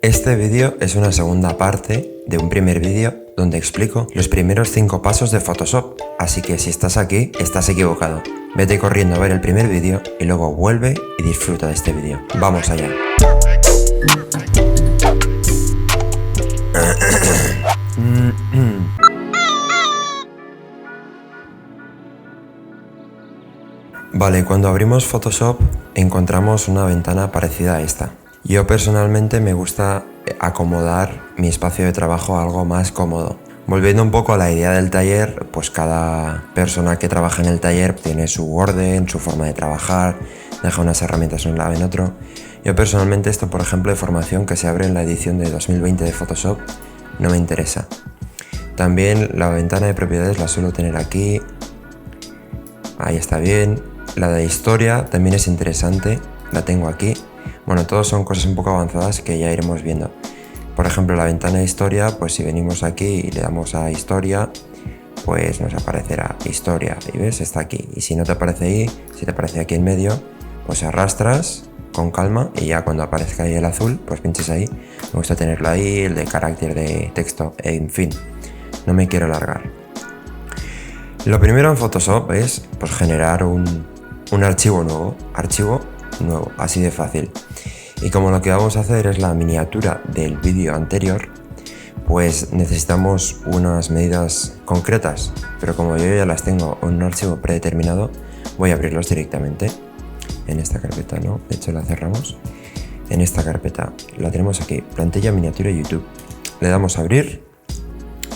Este vídeo es una segunda parte de un primer vídeo donde explico los primeros 5 pasos de Photoshop, así que si estás aquí, estás equivocado. Vete corriendo a ver el primer vídeo y luego vuelve y disfruta de este vídeo. ¡Vamos allá! Vale, cuando abrimos Photoshop encontramos una ventana parecida a esta. Yo personalmente me gusta acomodar mi espacio de trabajo a algo más cómodo. Volviendo un poco a la idea del taller, pues cada persona que trabaja en el taller tiene su orden, su forma de trabajar, deja unas herramientas en un lado en otro. Yo personalmente esto, por ejemplo, de formación que se abre en la edición de 2020 de Photoshop, no me interesa. También la ventana de propiedades la suelo tener aquí. Ahí está bien. La de historia también es interesante, la tengo aquí. Bueno, todos son cosas un poco avanzadas que ya iremos viendo. Por ejemplo, la ventana de historia, pues si venimos aquí y le damos a historia, pues nos aparecerá historia. Y ves, está aquí. Y si no te aparece ahí, si te aparece aquí en medio, pues arrastras con calma y ya cuando aparezca ahí el azul, pues pinches ahí. Me gusta tenerlo ahí, el de carácter de texto, en fin. No me quiero alargar. Lo primero en Photoshop es pues generar un archivo nuevo, así de fácil. Y como lo que vamos a hacer es la miniatura del vídeo anterior, pues necesitamos unas medidas concretas, pero como yo ya las tengo en un archivo predeterminado, voy a abrirlos directamente. En esta carpeta no, de hecho la cerramos. En esta carpeta la tenemos aquí, plantilla miniatura YouTube. Le damos a abrir,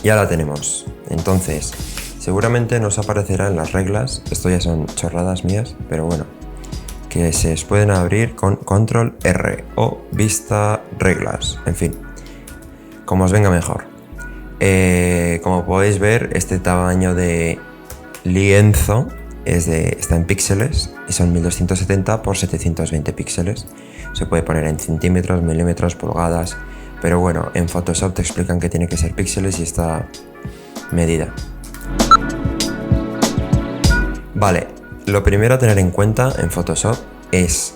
ya la tenemos. Entonces, seguramente nos aparecerá en las reglas, esto ya son chorradas mías, pero bueno, que se pueden abrir con control R o vista reglas, en fin, como os venga mejor. Como podéis ver, este tamaño de lienzo está en píxeles y son 1270 por 720 píxeles. Se puede poner en centímetros, milímetros, pulgadas, pero bueno, en Photoshop te explican que tiene que ser píxeles y esta medida. Vale, lo primero a tener en cuenta en Photoshop es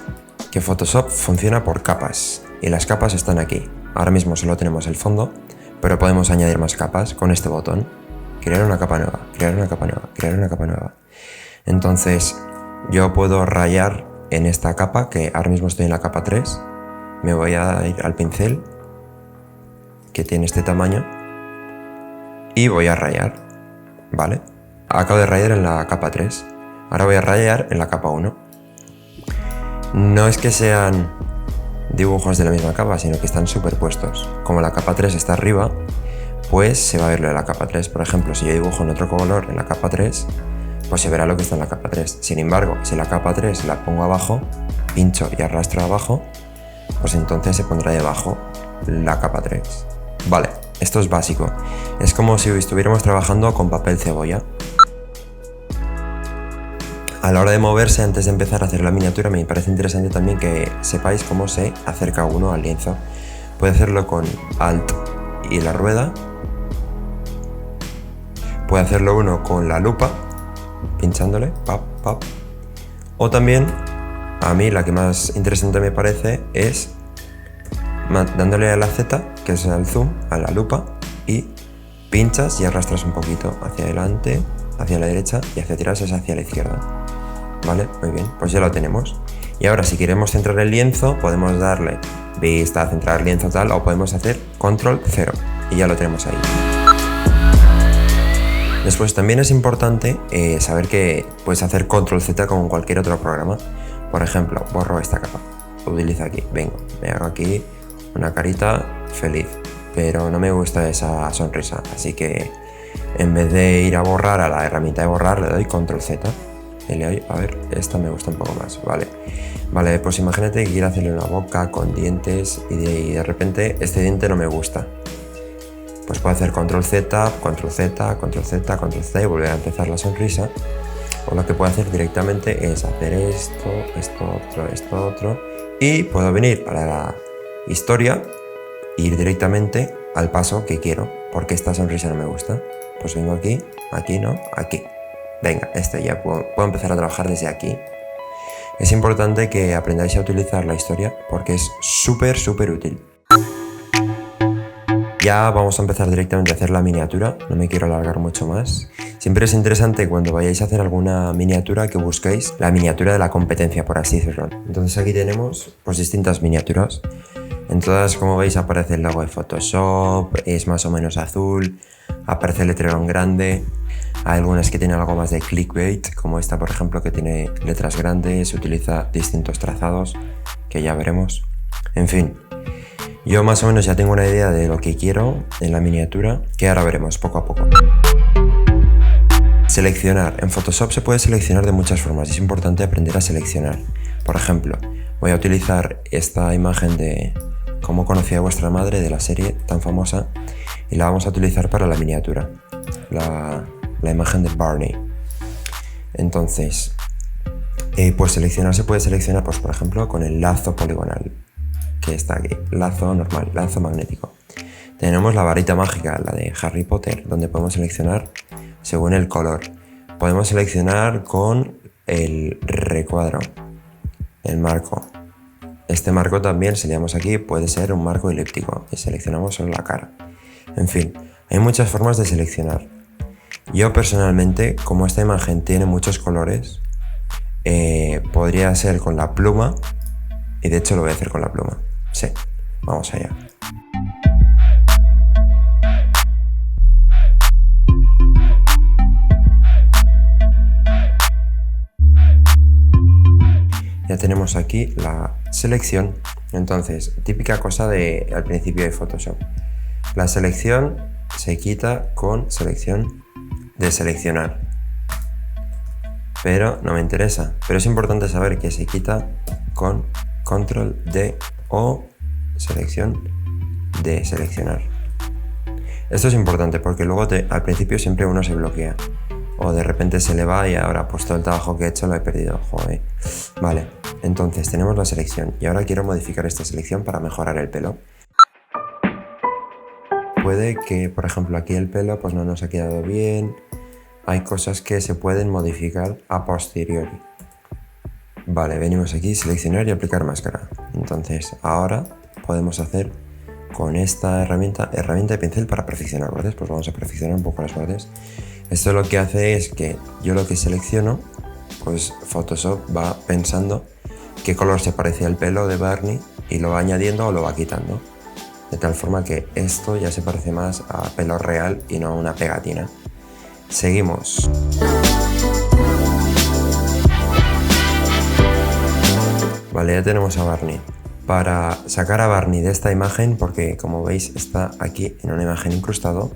que Photoshop funciona por capas y las capas están aquí. Ahora mismo solo tenemos el fondo, pero podemos añadir más capas con este botón. Crear una capa nueva, crear una capa nueva, crear una capa nueva. Entonces yo puedo rayar en esta capa, que ahora mismo estoy en la capa 3. Me voy a ir al pincel, que tiene este tamaño, y voy a rayar, ¿vale? Acabo de rayar en la capa 3. Ahora voy a rayar en la capa 1. No es que sean dibujos de la misma capa, sino que están superpuestos. Como la capa 3 está arriba, pues se va a ver lo de la capa 3. Por ejemplo, si yo dibujo en otro color en la capa 3, pues se verá lo que está en la capa 3. Sin embargo, si la capa 3 la pongo abajo, pincho y arrastro abajo, pues entonces se pondrá debajo la capa 3. Vale, esto es básico. Es como si estuviéramos trabajando con papel cebolla. A la hora de moverse, antes de empezar a hacer la miniatura, me parece interesante también que sepáis cómo se acerca uno al lienzo. Puede hacerlo con Alt y la rueda. Puede hacerlo uno con la lupa, pinchándole, pap, pap. O también, a mí la que más interesante me parece es dándole a la Z, que es el zoom, a la lupa, y pinchas y arrastras un poquito hacia adelante, hacia la derecha y hacia atrás es hacia la izquierda. Vale, muy bien, pues ya lo tenemos. Y ahora si queremos centrar el lienzo, podemos darle vista, centrar lienzo tal, o podemos hacer control 0 y ya lo tenemos ahí. Después también es importante saber que puedes hacer control Z como en cualquier otro programa. Por ejemplo, borro esta capa, utilizo aquí, vengo, me hago aquí una carita feliz, pero no me gusta esa sonrisa, así que en vez de ir a borrar a la herramienta de borrar, le doy control Z. Y le doy, a ver, esta me gusta un poco más, vale, pues imagínate que quiero hacerle una boca con dientes y de repente este diente no me gusta. Pues puedo hacer control Z, control Z, control Z, control Z y volver a empezar la sonrisa. O lo que puedo hacer directamente es hacer esto otro. Y puedo venir a la historia e ir directamente al paso que quiero, porque esta sonrisa no me gusta. Pues vengo aquí, aquí no, aquí. Venga, ya puedo empezar a trabajar desde aquí. Es importante que aprendáis a utilizar la historia porque es súper útil. Ya vamos a empezar directamente a hacer la miniatura, no me quiero alargar mucho más. Siempre es interesante cuando vayáis a hacer alguna miniatura que busquéis la miniatura de la competencia, por así decirlo. Entonces aquí tenemos pues distintas miniaturas. En todas, como veis, aparece el logo de Photoshop, es más o menos azul, aparece el letrero en grande. Hay algunas que tienen algo más de clickbait, como esta por ejemplo que tiene letras grandes, utiliza distintos trazados, que ya veremos. En fin, yo más o menos ya tengo una idea de lo que quiero en la miniatura, que ahora veremos poco a poco. Seleccionar. En Photoshop se puede seleccionar de muchas formas y es importante aprender a seleccionar. Por ejemplo, voy a utilizar esta imagen de Cómo conocí a vuestra madre, de la serie tan famosa, y la vamos a utilizar para la miniatura, la imagen de Barney. Entonces, pues seleccionar se puede seleccionar, pues por ejemplo, con el lazo poligonal, que está aquí, lazo normal, lazo magnético. Tenemos la varita mágica, la de Harry Potter, donde podemos seleccionar según el color. Podemos seleccionar con el recuadro, el marco. Este marco también, si le damos aquí, puede ser un marco elíptico y seleccionamos solo la cara. En fin, hay muchas formas de seleccionar. Yo personalmente, como esta imagen tiene muchos colores, podría ser con la pluma, y de hecho lo voy a hacer con la pluma. Sí, vamos allá. Ya tenemos aquí la selección. Entonces, típica cosa al principio de Photoshop. La selección se quita con selección de seleccionar. Pero no me interesa. Pero es importante saber que se quita con control D o selección de seleccionar. Esto es importante porque luego al principio siempre uno se bloquea. O de repente se le va y ahora pues todo el trabajo que he hecho lo he perdido. Joder. Vale, entonces tenemos la selección y ahora quiero modificar esta selección para mejorar el pelo. Puede que, por ejemplo, aquí el pelo pues no nos ha quedado bien. Hay cosas que se pueden modificar a posteriori. Vale, venimos aquí, seleccionar y aplicar máscara. Entonces ahora podemos hacer con esta herramienta de pincel para perfeccionar bordes. Pues vamos a perfeccionar un poco los bordes. Esto lo que hace es que yo lo que selecciono, pues Photoshop va pensando qué color se parece al pelo de Barney y lo va añadiendo o lo va quitando. De tal forma que esto ya se parece más a pelo real y no a una pegatina. Seguimos. Vale, ya tenemos a Barney. Para sacar a Barney de esta imagen, porque como veis está aquí en una imagen incrustado,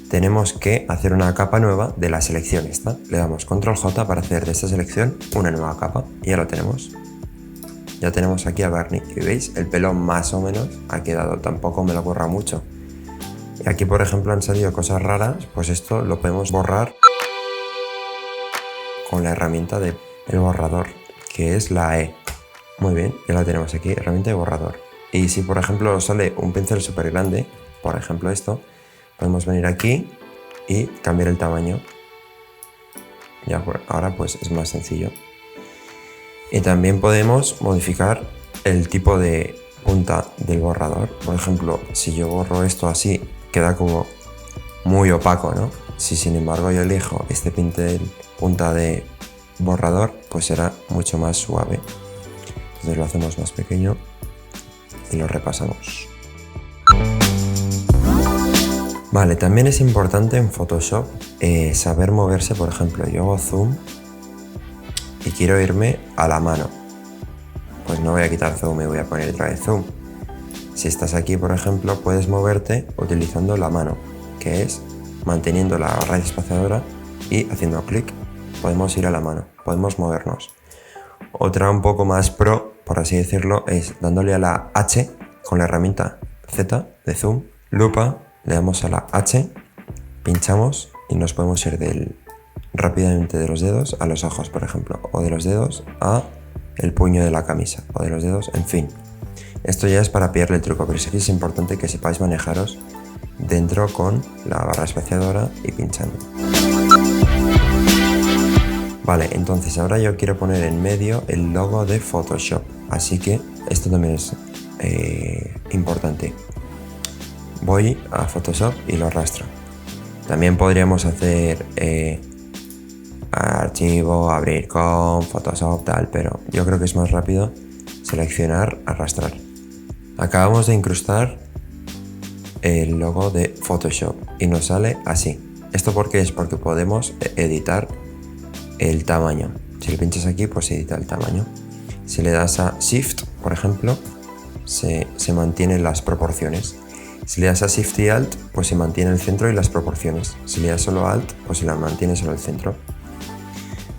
tenemos que hacer una capa nueva de la selección esta. Le damos control J para hacer de esta selección una nueva capa y ya lo tenemos. Ya tenemos aquí a Barney y veis, el pelo más o menos ha quedado, tampoco me lo borra mucho. Y aquí por ejemplo han salido cosas raras, pues esto lo podemos borrar con la herramienta del borrador, que es la E. Muy bien, ya la tenemos aquí, herramienta de borrador. Y si por ejemplo sale un pincel súper grande, por ejemplo esto, podemos venir aquí y cambiar el tamaño. Ya ahora pues es más sencillo. Y también podemos modificar el tipo de punta del borrador. Por ejemplo, si yo borro esto así, queda como muy opaco, ¿no? Si sin embargo yo elijo este pincel punta de borrador, pues será mucho más suave. Entonces lo hacemos más pequeño y lo repasamos. Vale, también es importante en Photoshop saber moverse. Por ejemplo, yo hago zoom y quiero irme a la mano. Pues no voy a quitar zoom y voy a poner otra vez zoom. Si estás aquí, por ejemplo, puedes moverte utilizando la mano, que es manteniendo la barra espaciadora y haciendo clic. Podemos ir a la mano, podemos movernos. Otra un poco más pro, por así decirlo, es dándole a la H con la herramienta Z de zoom, lupa. Le damos a la H, pinchamos y nos podemos ir rápidamente de los dedos a los ojos, por ejemplo, o de los dedos a el puño de la camisa, o de los dedos, en fin. Esto ya es para pillarle el truco, pero sí que es importante que sepáis manejaros dentro con la barra espaciadora y pinchando. Vale, entonces ahora yo quiero poner en medio el logo de Photoshop, así que esto también es importante. voy a Photoshop y lo arrastro. También podríamos hacer archivo, abrir con Photoshop, tal, pero yo creo que es más rápido seleccionar, arrastrar. Acabamos de incrustar el logo de Photoshop y nos sale así. ¿Esto por qué es? Porque podemos editar el tamaño. Si le pinchas aquí, pues se edita el tamaño. Si le das a Shift, por ejemplo, se mantienen las proporciones. Si le das a Shift y Alt, pues se mantiene el centro y las proporciones. Si le das solo Alt, pues se la mantiene solo el centro.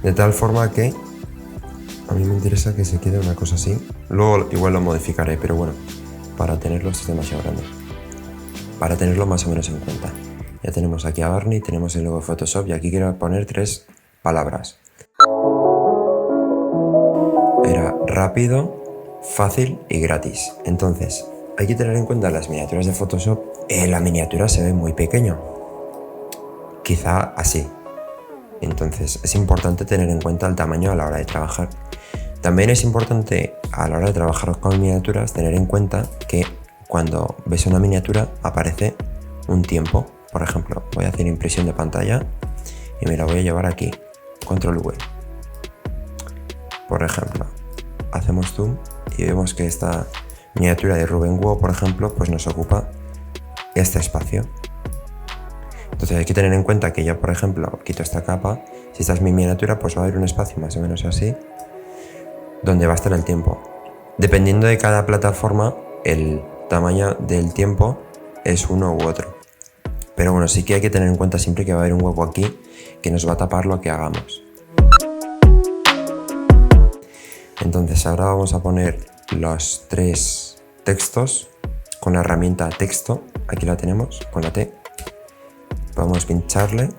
De tal forma que a mí me interesa que se quede una cosa así. Luego igual lo modificaré, pero bueno, para tenerlo, esto es demasiado grande. Para tenerlo más o menos en cuenta. Ya tenemos aquí a Barney, tenemos el logo de Photoshop y aquí quiero poner 3 palabras. Era rápido, fácil y gratis. Entonces, hay que tener en cuenta las miniaturas de Photoshop. La miniatura se ve muy pequeño. Quizá así. Entonces, es importante tener en cuenta el tamaño a la hora de trabajar. También es importante a la hora de trabajar con miniaturas tener en cuenta que cuando ves una miniatura aparece un tiempo. Por ejemplo, voy a hacer impresión de pantalla y me la voy a llevar aquí. Control V. Por ejemplo, hacemos zoom y vemos que esta miniatura de Rubén Guo, por ejemplo, pues nos ocupa este espacio. Entonces hay que tener en cuenta que yo, por ejemplo, quito esta capa. Si esta es mi miniatura, pues va a haber un espacio más o menos así, donde va a estar el tiempo. Dependiendo de cada plataforma, el tamaño del tiempo es uno u otro. Pero bueno, sí que hay que tener en cuenta siempre que va a haber un hueco aquí que nos va a tapar lo que hagamos. Entonces ahora vamos a poner los 3 textos con la herramienta texto. Aquí la tenemos, con la T. Podemos pincharle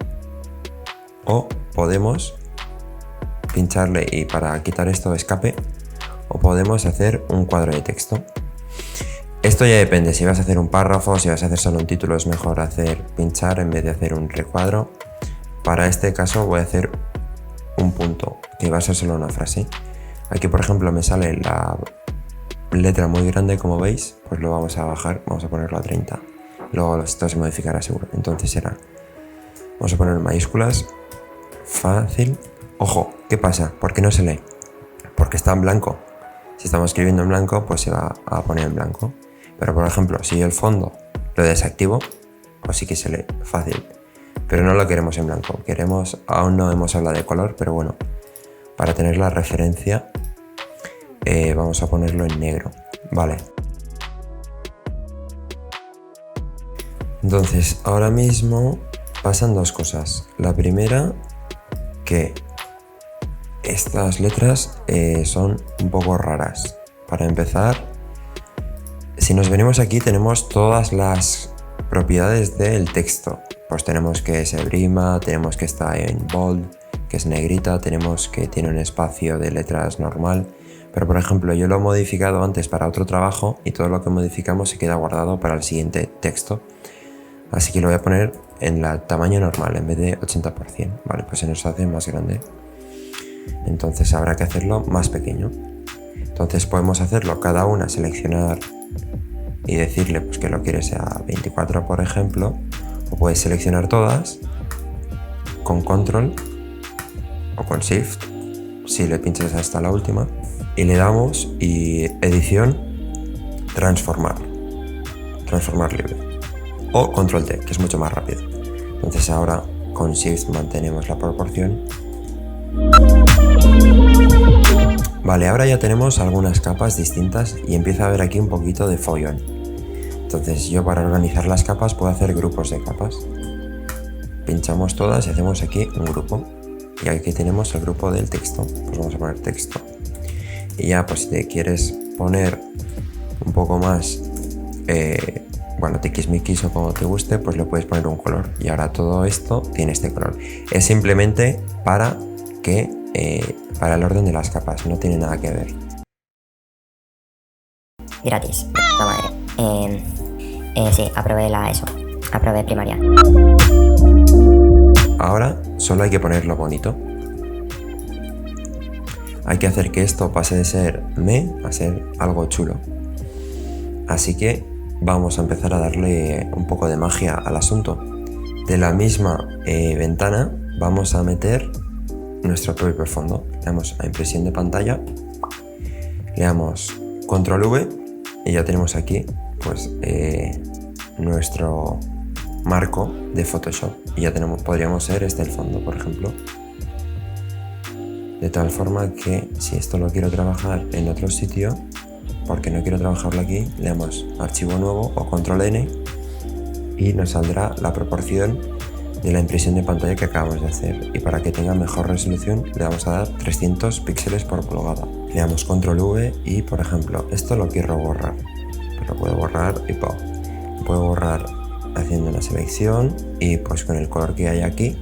o podemos pincharle y para quitar esto escape, o podemos hacer un cuadro de texto. Esto ya depende, si vas a hacer un párrafo, si vas a hacer solo un título, es mejor hacer pinchar en vez de hacer un recuadro. Para este caso voy a hacer un punto, que va a ser solo una frase. Aquí, por ejemplo, me sale la letra muy grande, como veis, pues lo vamos a bajar, vamos a ponerlo a 30. Luego esto se modificará seguro. Entonces será, vamos a poner mayúsculas, fácil. Ojo, ¿qué pasa? ¿Por qué no se lee? Porque está en blanco. Si estamos escribiendo en blanco, pues se va a poner en blanco. Pero por ejemplo, si yo el fondo lo desactivo, pues sí que se lee fácil. Pero no lo queremos en blanco. Aún no hemos hablado de color, pero bueno, para tener la referencia, vamos a ponerlo en negro. Vale. Entonces, ahora mismo pasan 2 cosas. La primera, que estas letras son un poco raras. Para empezar, si nos venimos aquí tenemos todas las propiedades del texto. Pues tenemos que se brima, tenemos que está en bold, que es negrita, tenemos que tiene un espacio de letras normal. Pero por ejemplo, yo lo he modificado antes para otro trabajo y todo lo que modificamos se queda guardado para el siguiente texto. Así que lo voy a poner en el tamaño normal en vez de 80%. Vale, pues se nos hace más grande. Entonces habrá que hacerlo más pequeño. Entonces podemos hacerlo cada una, seleccionar y decirle pues que lo quieres a 24, por ejemplo. O puedes seleccionar todas con control o con shift, si le pinchas hasta la última, y le damos y edición, transformar libre, o control T, que es mucho más rápido. Entonces ahora con shift mantenemos la proporción. Vale, ahora ya tenemos algunas capas distintas y empieza a haber aquí un poquito de follón. Entonces yo, para organizar las capas, puedo hacer grupos de capas. Pinchamos todas y hacemos aquí un grupo. Y aquí tenemos el grupo del texto. Pues vamos a poner texto. Y ya, pues si te quieres poner un poco más, bueno, tiquismiquis o como te guste, pues le puedes poner un color. Y ahora todo esto tiene este color. Es simplemente para el orden de las capas, no tiene nada que ver. Gratis, la madre. Sí, aprobé aprobé primaria. Ahora solo hay que ponerlo bonito. Hay que hacer que esto pase de ser a ser algo chulo. Así que vamos a empezar a darle un poco de magia al asunto. De la misma ventana vamos a meter nuestro propio fondo. Le damos a impresión de pantalla, le damos control V y ya tenemos aquí pues nuestro marco de Photoshop y ya podríamos ser el fondo, por ejemplo, de tal forma que si esto lo quiero trabajar en otro sitio, porque no quiero trabajarlo aquí, le damos archivo nuevo o control N y nos saldrá la proporción de la impresión de pantalla que acabamos de hacer, y para que tenga mejor resolución le vamos a dar 300 píxeles por pulgada. Le damos control V y, por ejemplo, esto lo quiero borrar, pero puedo borrar y puedo borrar haciendo una selección y pues con el color que hay aquí,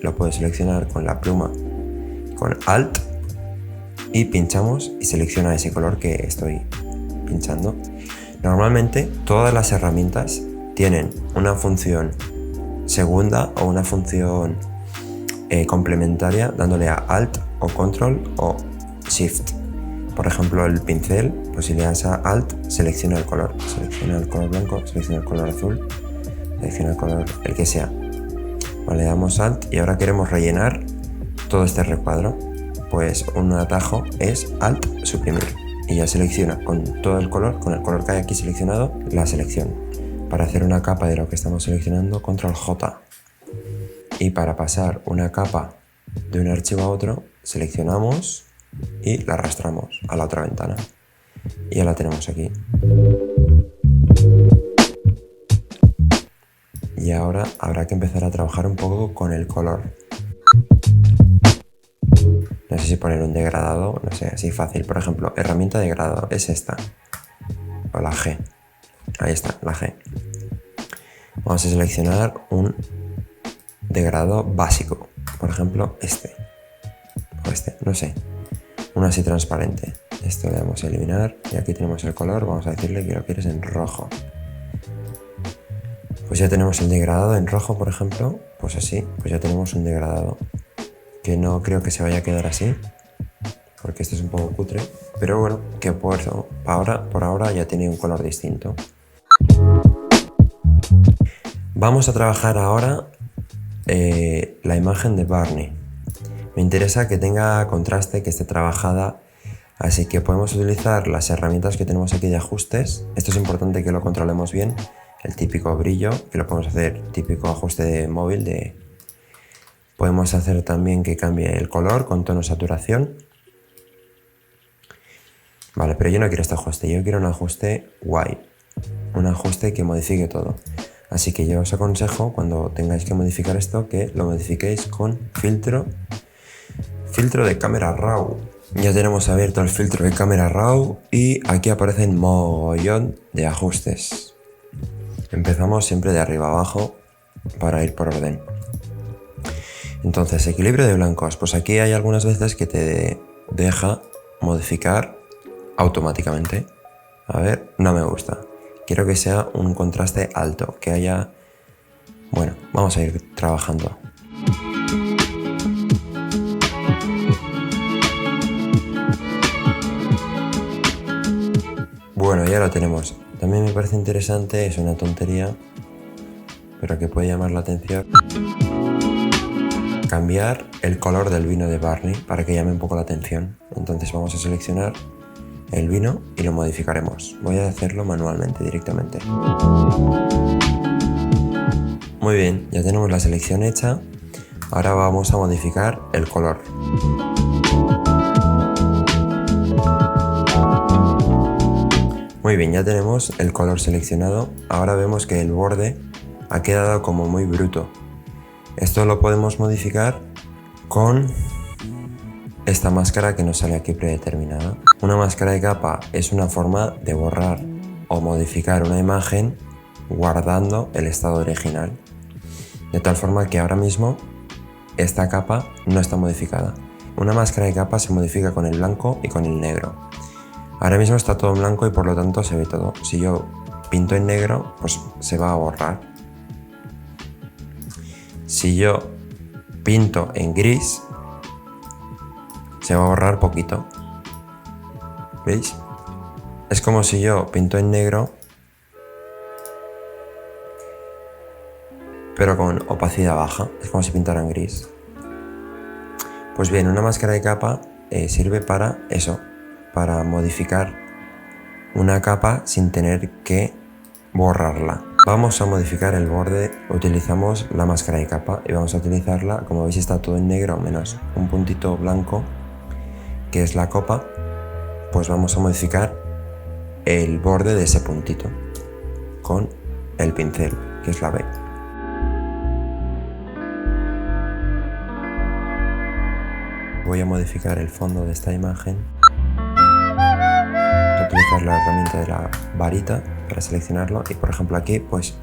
lo puedo seleccionar con la pluma con Alt y pinchamos y selecciona ese color que estoy pinchando. Normalmente todas las herramientas tienen una función segunda o una función complementaria dándole a Alt o Control o Shift. Por ejemplo, el pincel, pues si le das a Alt, selecciona el color blanco, selecciona el color azul, selecciona el color, el que sea. Vale, le damos Alt y ahora queremos rellenar todo este recuadro. Pues un atajo es Alt suprimir y ya selecciona con todo el color, con el color que hay aquí seleccionado, la selección. Para hacer una capa de lo que estamos seleccionando, control J. Y para pasar una capa de un archivo a otro, seleccionamos y la arrastramos a la otra ventana. Y ya la tenemos aquí. Y ahora habrá que empezar a trabajar un poco con el color. No sé si poner un degradado, no sé, así fácil. Por ejemplo, herramienta de degradado es esta. O la G. Ahí está, la G. Vamos a seleccionar un degradado básico. Por ejemplo, este. O este, no sé. Uno así transparente. Esto le damos a eliminar. Y aquí tenemos el color. Vamos a decirle que lo quieres en rojo. Pues ya tenemos el degradado en rojo, por ejemplo. Pues así, pues ya tenemos un degradado. Que no creo que se vaya a quedar así, porque este es un poco cutre, pero bueno, que por ahora ya tiene un color distinto. Vamos a trabajar ahora la imagen de Barney. Me interesa que tenga contraste, que esté trabajada, así que podemos utilizar las herramientas que tenemos aquí de ajustes. Esto es importante que lo controlemos bien, el típico brillo, que lo podemos hacer típico ajuste de móvil. Podemos hacer también que cambie el color con tono saturación. Vale, pero yo no quiero este ajuste, yo quiero un ajuste guay. Un ajuste que modifique todo. Así que yo os aconsejo, cuando tengáis que modificar esto, que lo modifiquéis con filtro de cámara RAW. Ya tenemos abierto el filtro de cámara RAW y aquí aparecen mogollón de ajustes. Empezamos siempre de arriba abajo para ir por orden. Entonces, equilibrio de blancos, pues aquí hay algunas veces que te deja modificar automáticamente. A ver, no me gusta. Quiero que sea un contraste alto, que haya... Bueno, vamos a ir trabajando. Bueno, ya lo tenemos. También me parece interesante, es una tontería, pero que puede llamar la atención. Cambiar el color del vino de Barney para que llame un poco la atención. Entonces vamos a seleccionar el vino y lo modificaremos. Voy a hacerlo manualmente directamente. Muy bien, ya tenemos la selección hecha. Ahora vamos a modificar el color. Muy bien, ya tenemos el color seleccionado. Ahora vemos que el borde ha quedado como muy bruto. Esto lo podemos modificar con esta máscara que nos sale aquí predeterminada. Una máscara de capa es una forma de borrar o modificar una imagen guardando el estado original. De tal forma que ahora mismo esta capa no está modificada. Una máscara de capa se modifica con el blanco y con el negro. Ahora mismo está todo en blanco y por lo tanto se ve todo. Si yo pinto en negro, pues se va a borrar. Si yo pinto en gris, se va a borrar poquito. ¿Veis? Es como si yo pinto en negro, pero con opacidad baja. Es como si pintara en gris. Pues bien, una máscara de capa sirve para eso, para modificar una capa sin tener que borrarla. Vamos a modificar el borde, utilizamos la máscara de capa y vamos a utilizarla, como veis está todo en negro menos un puntito blanco que es la copa, pues vamos a modificar el borde de ese puntito con el pincel, que es la B. Voy a modificar el fondo de esta imagen. Voy a utilizar la herramienta de la varita para seleccionarlo y por ejemplo aquí, pues,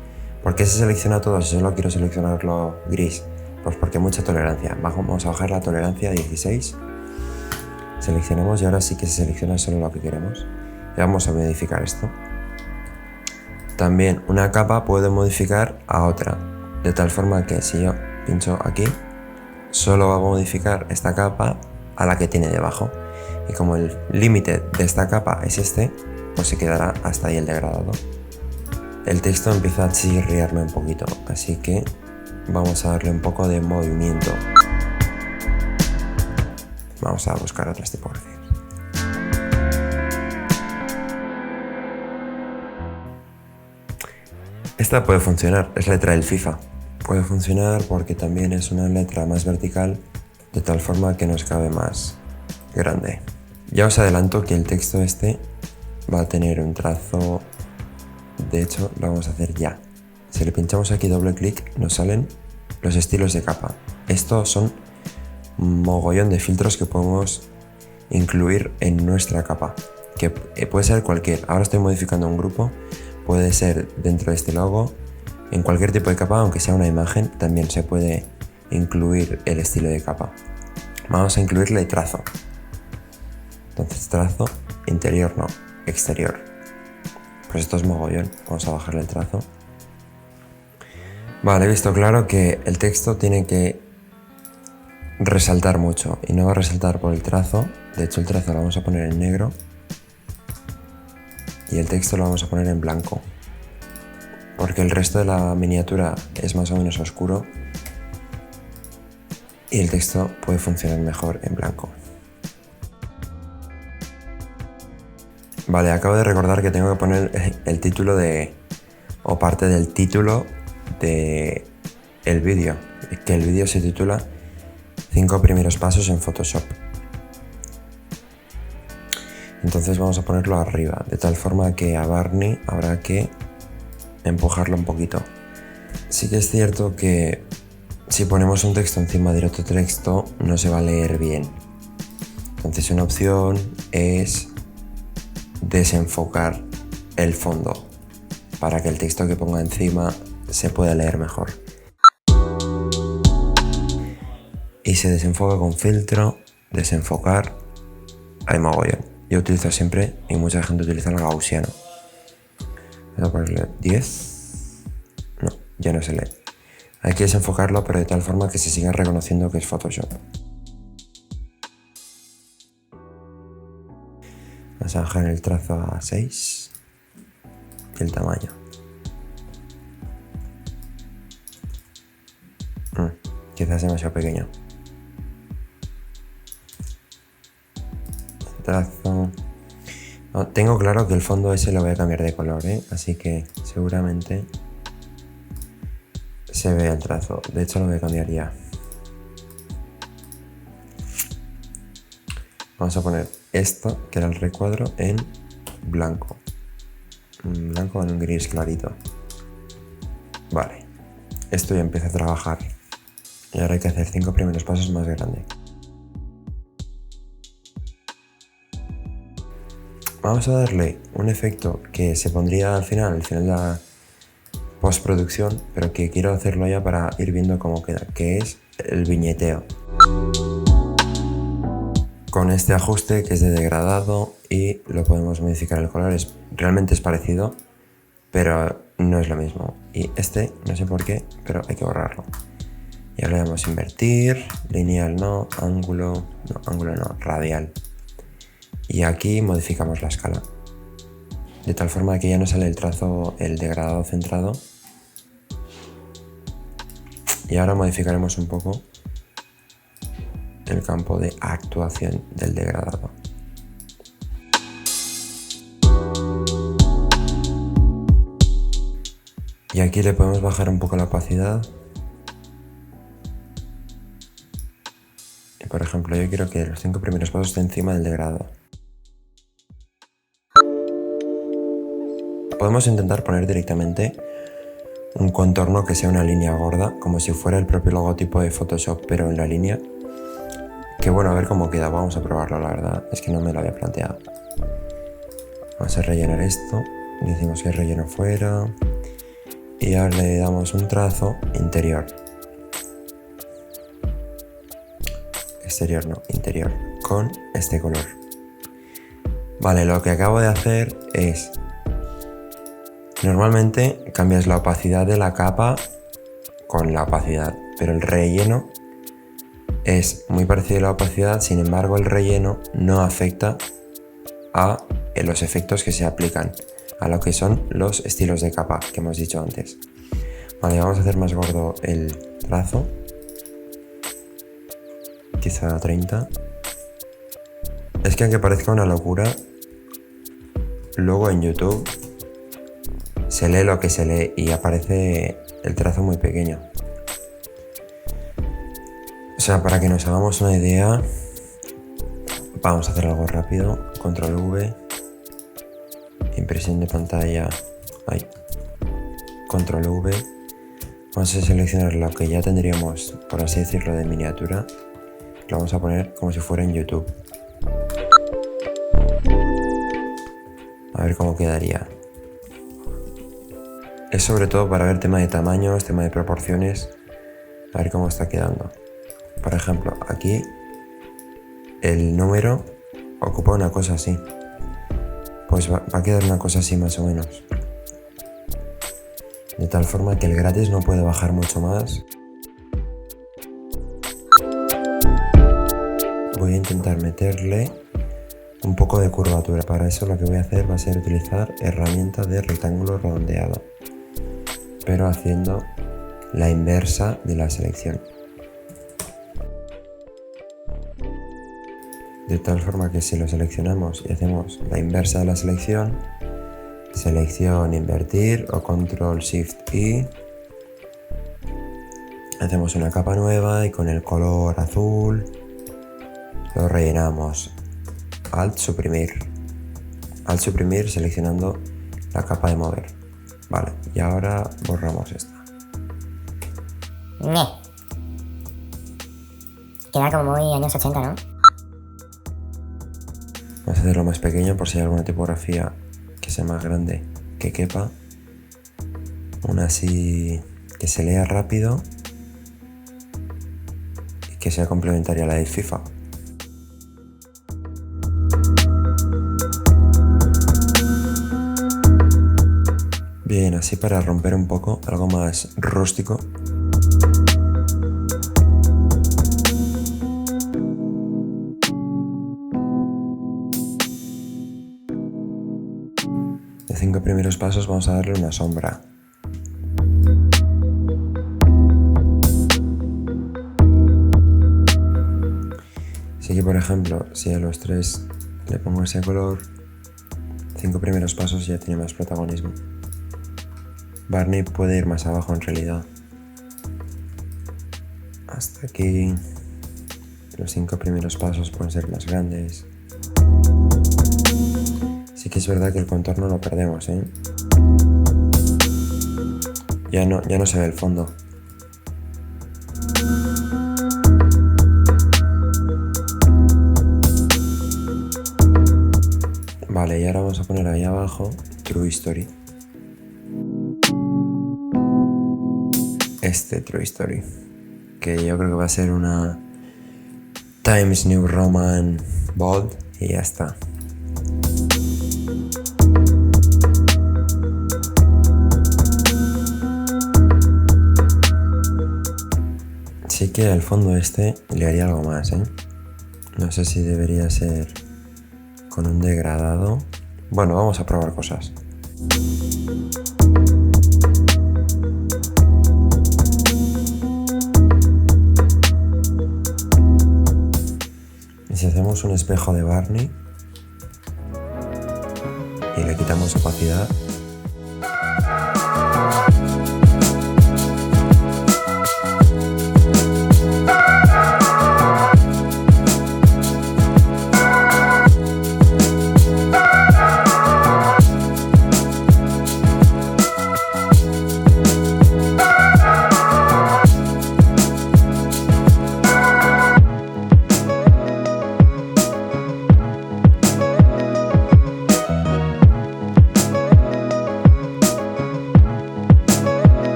¿por qué se selecciona todo si solo quiero seleccionarlo gris? Pues porque mucha tolerancia. Vamos a bajar la tolerancia a 16. Seleccionamos y ahora sí que se selecciona solo lo que queremos. Y vamos a modificar esto. También una capa puede modificar a otra, de tal forma que si yo pincho aquí, solo va a modificar esta capa a la que tiene debajo. Y como el límite de esta capa es este, pues se quedará hasta ahí el degradado. El texto empieza a chirriarme un poquito, así que vamos a darle un poco de movimiento. Vamos a buscar otras tipografías. Esta puede funcionar, es letra del FIFA. Puede funcionar porque también es una letra más vertical, de tal forma que nos cabe más grande. Ya os adelanto que el texto este va a tener un trazo, de hecho lo vamos a hacer ya. Si le pinchamos aquí doble clic nos salen los estilos de capa. Estos son un mogollón de filtros que podemos incluir en nuestra capa, que puede ser cualquier. Ahora estoy modificando un grupo, puede ser dentro de este logo, en cualquier tipo de capa, aunque sea una imagen, también se puede incluir el estilo de capa. Vamos a incluirle trazo. Entonces trazo, interior no, exterior. Pues esto es mogollón, vamos a bajarle el trazo. Vale, he visto claro que el texto tiene que resaltar mucho y no va a resaltar por el trazo. De hecho el trazo lo vamos a poner en negro y el texto lo vamos a poner en blanco, porque el resto de la miniatura es más o menos oscuro y el texto puede funcionar mejor en blanco. Vale, acabo de recordar que tengo que poner el título o parte del título de el vídeo, que el vídeo se titula 5 primeros pasos en Photoshop. Entonces vamos a ponerlo arriba, de tal forma que a Barney habrá que empujarlo un poquito. Sí que es cierto que si ponemos un texto encima de otro texto no se va a leer bien. Entonces una opción es desenfocar el fondo para que el texto que ponga encima se pueda leer mejor. Y se desenfoca con filtro, desenfocar, hay mogollón. Yo utilizo siempre, y mucha gente utiliza el gaussiano. Voy a ponerle 10. No, ya no se lee. Hay que desenfocarlo, pero de tal forma que se siga reconociendo que es Photoshop. Vamos a bajar el trazo a 6 y el tamaño. Quizás demasiado pequeño. Trazo. No, tengo claro que el fondo ese lo voy a cambiar de color, así que seguramente se ve el trazo. De hecho lo voy a cambiar ya. Vamos a poner esto, que era el recuadro, en blanco. Blanco en un gris clarito. Vale. Esto ya empieza a trabajar. Y ahora hay que hacer 5 primeros pasos más grande. Vamos a darle un efecto que se pondría al final de la postproducción, pero que quiero hacerlo ya para ir viendo cómo queda, que es el viñeteo. Con este ajuste que es de degradado y lo podemos modificar el color, realmente es parecido, pero no es lo mismo. Y este, no sé por qué, pero hay que borrarlo. Y ahora le damos invertir, lineal no, ángulo no, radial. Y aquí modificamos la escala. de tal forma que ya no sale el trazo, el degradado centrado. Y ahora modificaremos un poco el campo de actuación del degradado. Y aquí le podemos bajar un poco la opacidad. Y por ejemplo, yo quiero que los 5 primeros pasos estén encima del degradado. Podemos intentar poner directamente un contorno que sea una línea gorda, como si fuera el propio logotipo de Photoshop, pero en la línea. Que bueno, a ver cómo queda, vamos a probarlo, la verdad, es que no me lo había planteado. Vamos a rellenar esto, decimos que relleno fuera, y ahora le damos un trazo interior. Exterior no, interior, con este color. Vale, lo que acabo de hacer es... Normalmente cambias la opacidad de la capa con la opacidad, pero el relleno es muy parecido a la opacidad, sin embargo el relleno no afecta a los efectos que se aplican, a lo que son los estilos de capa que hemos dicho antes. Vale, vamos a hacer más gordo el trazo, quizá 30. Es que aunque parezca una locura, luego en YouTube se lee lo que se lee y aparece el trazo muy pequeño. O sea, para que nos hagamos una idea, vamos a hacer algo rápido. Control V, impresión de pantalla, Control V. Vamos a seleccionar lo que ya tendríamos, por así decirlo, de miniatura. Lo vamos a poner como si fuera en YouTube. A ver cómo quedaría. Es sobre todo para ver tema de tamaños, tema de proporciones, a ver cómo está quedando. Por ejemplo, aquí el número ocupa una cosa así. Pues va a quedar una cosa así más o menos. De tal forma que el gratis no puede bajar mucho más. Voy a intentar meterle un poco de curvatura. Para eso lo que voy a hacer va a ser utilizar herramienta de rectángulo redondeado, pero haciendo la inversa de la selección. De tal forma que si lo seleccionamos y hacemos la inversa de la selección, selección invertir o control shift I, hacemos una capa nueva y con el color azul lo rellenamos. Alt suprimir seleccionando la capa de mover. Vale, y ahora borramos esta. Queda como muy años 80, ¿no? Vamos a hacerlo más pequeño por si hay alguna tipografía que sea más grande que quepa. Una así que se lea rápido y que sea complementaria a la de FIFA. Bien, así para romper un poco, algo más rústico. De 5 primeros pasos vamos a darle una sombra. Así que por ejemplo, si a los 3 le pongo ese color, 5 primeros pasos ya tiene más protagonismo. Barney puede ir más abajo en realidad. Hasta aquí. Los 5 primeros pasos pueden ser más grandes. Sí que es verdad que el contorno lo perdemos, ¿eh? Ya no se ve el fondo. Vale, y ahora vamos a poner ahí abajo True Story. Este True Story, que yo creo que va a ser una Times New Roman Bold y ya está. Sí que al fondo este le haría algo más, ¿eh? No sé si debería ser con un degradado Bueno, vamos a probar cosas. Y si hacemos un espejo de Barney y le quitamos opacidad,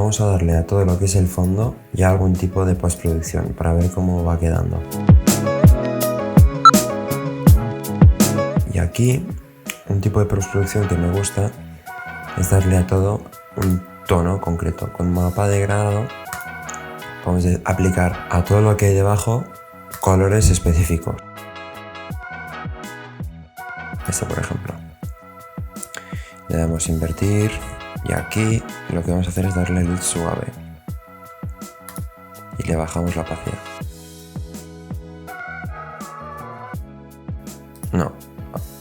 vamos a darle a todo lo que es el fondo ya algún tipo de postproducción para ver cómo va quedando. Y aquí un tipo de postproducción que me gusta es darle a todo un tono concreto. Con mapa de grado vamos a aplicar a todo lo que hay debajo colores específicos. Este, por ejemplo. Le damos invertir y aquí lo que vamos a hacer es darle luz suave y le bajamos la opacidad. No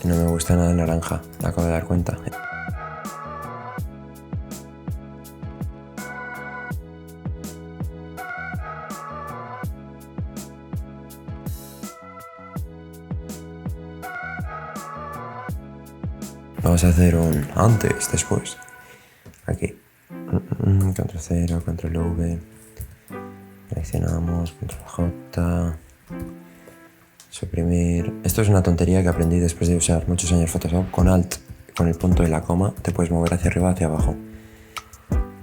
me gusta nada el naranja, me acabo de dar cuenta. Vamos a hacer un antes, después. Aquí. Control 0, Control V. Seleccionamos, Control J. Suprimir. Esto es una tontería que aprendí después de usar muchos años Photoshop. Con Alt, con el punto y la coma, te puedes mover hacia arriba o hacia abajo.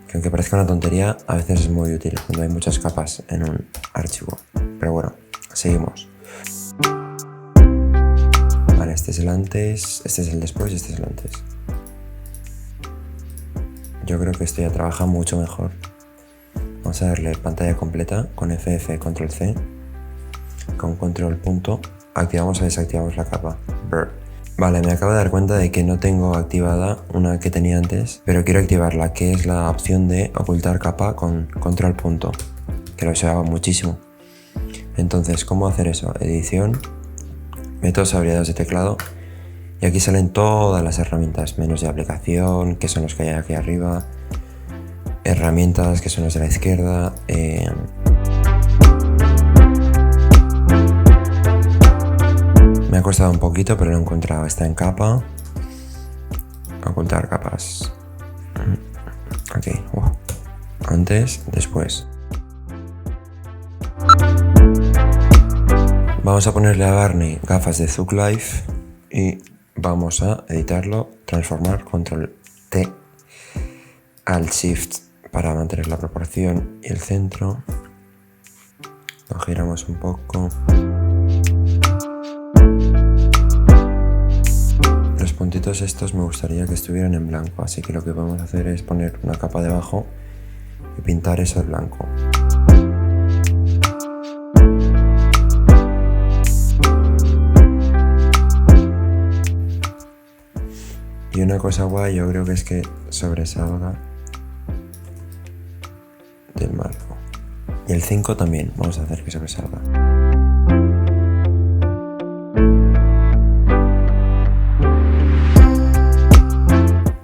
Que aunque parezca una tontería, a veces es muy útil cuando hay muchas capas en un archivo. Pero bueno, seguimos. Vale, este es el antes, este es el después y este es el antes. Yo creo que esto ya trabaja mucho mejor. Vamos a darle pantalla completa con FF, Control C. Con Control punto, activamos o desactivamos la capa. Vale, me acabo de dar cuenta de que no tengo activada una que tenía antes, pero quiero activarla, que es la opción de ocultar capa con Control punto, que lo usaba muchísimo. Entonces, ¿cómo hacer eso? Edición, métodos abreviados de teclado, y aquí salen todas las herramientas, menús de aplicación, que son los que hay aquí arriba, herramientas, que son los de la izquierda, me ha costado un poquito, pero lo he encontrado. Está en capa, ocultar capas, aquí, antes, después. Vamos a ponerle a Barney gafas de Zoom Life y vamos a editarlo, transformar, Control T, Alt Shift para mantener la proporción y el centro. Lo giramos un poco. Los puntitos estos me gustaría que estuvieran en blanco, así que lo que vamos a hacer es poner una capa debajo y pintar eso de blanco. Y una cosa guay yo creo que es que sobresalga del marco. Y el 5 también vamos a hacer que sobresalga.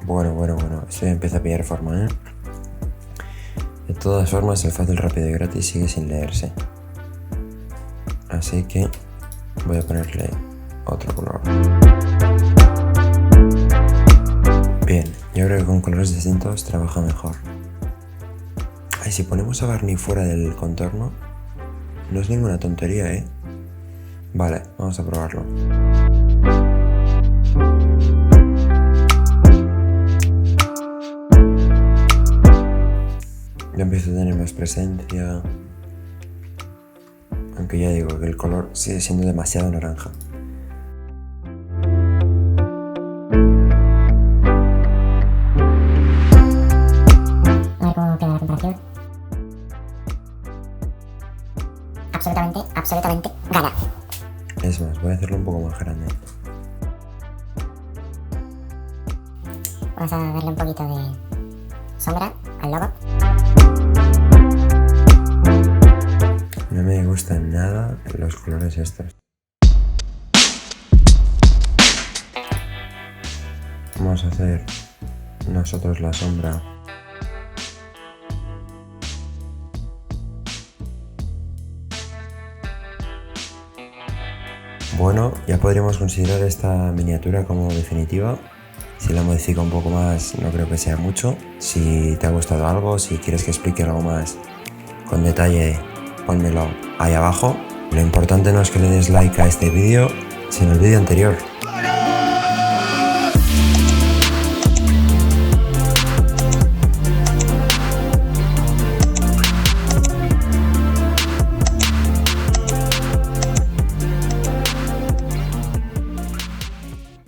Bueno, esto ya empieza a pillar forma, ¿eh? De todas formas, el fácil, rápido y gratis sigue sin leerse. Así que voy a ponerle otro color. Bien, yo creo que con colores distintos trabaja mejor. Y si ponemos a Barney fuera del contorno, no es ninguna tontería, ¿eh? Vale, vamos a probarlo. Ya empiezo a tener más presencia. Aunque ya digo que el color sigue siendo demasiado naranja. Absolutamente gana. Es más, voy a hacerlo un poco más más grande. Vamos a darle un poquito de sombra al logo. No me gustan nada los colores estos. Vamos a hacer nosotros la sombra. Bueno, ya podríamos considerar esta miniatura como definitiva. Si la modifico un poco más, no creo que sea mucho. Si te ha gustado algo, si quieres que explique algo más con detalle, pónmelo ahí abajo. Lo importante no es que le des like a este vídeo, sino el vídeo anterior.